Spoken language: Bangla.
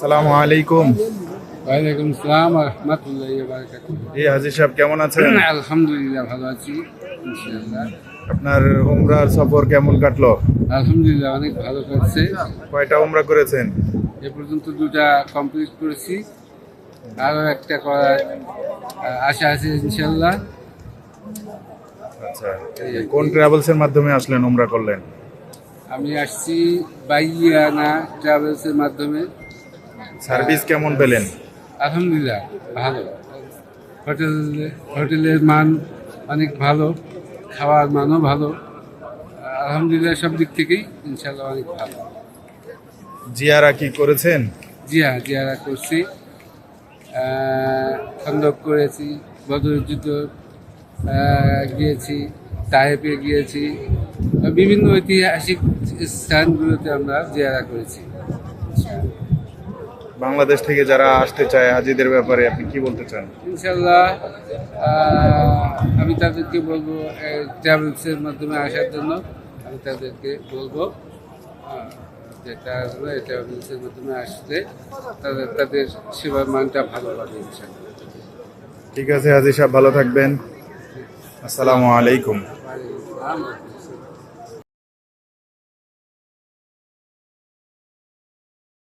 সালামু আলাইকুম। ওয়ালাইকুম আসসালাম ওয়া রাহমাতুল্লাহি ওয়া বারাকাতুহু। হাজী সাহেব কেমন আছেন? আলহামদুলিল্লাহ ভালো আছি ইনশাআল্লাহ। আপনার উমরার সফর কেমন কাটলো? আলহামদুলিল্লাহ অনেক ভালো কাটছে। কয়টা উমরা করেছেন? এ পর্যন্ত দুটা কমপ্লিট করেছি, আরও একটা করার আশা আছে ইনশাআল্লাহ। আচ্ছা, কোন ট্রাভেলসের মাধ্যমে আসলেন, উমরা করলেন? আমি আসছি বাইয়ানা ট্রাভেলসের মাধ্যমে। সার্ভিস কেমন পেলেন? আলহামদুলিল্লাহ ভালো। হোটেলের মান অনেক ভালো, খাওয়ার মানও ভালো। আলহামদুলিল্লাহ সব দিক থেকেই ইনশাআল্লাহ অনেক ভালো। জিয়ারা কি করেছেন? জি হ্যাঁ, জিয়ারা করছি, খন্দক করেছি, বদরের যুদ্ধ গিয়েছি, তায়েফে গিয়েছি, বিভিন্ন ঐতিহাসিক স্থানগুলোতে আমরা জিয়ারা করেছি। বাংলাদেশ থেকে যারা আসতে চায় হাজিদের ব্যাপারে আপনি কি বলতে চান? ইনশাল্লাহ আমি তাদেরকে বলবো ট্রাভেলসের মাধ্যমে আসার জন্য। আমি তাদেরকে বলবো যে ট্রাভেলসের মাধ্যমে আসলে তাদের সেবার মানটা ভালো পাবে ইনশাল্লাহ। ঠিক আছে হাজী সাহেব, ভালো থাকবেন। আসসালামু আলাইকুম। ওয়ালাইকুম আসসালাম।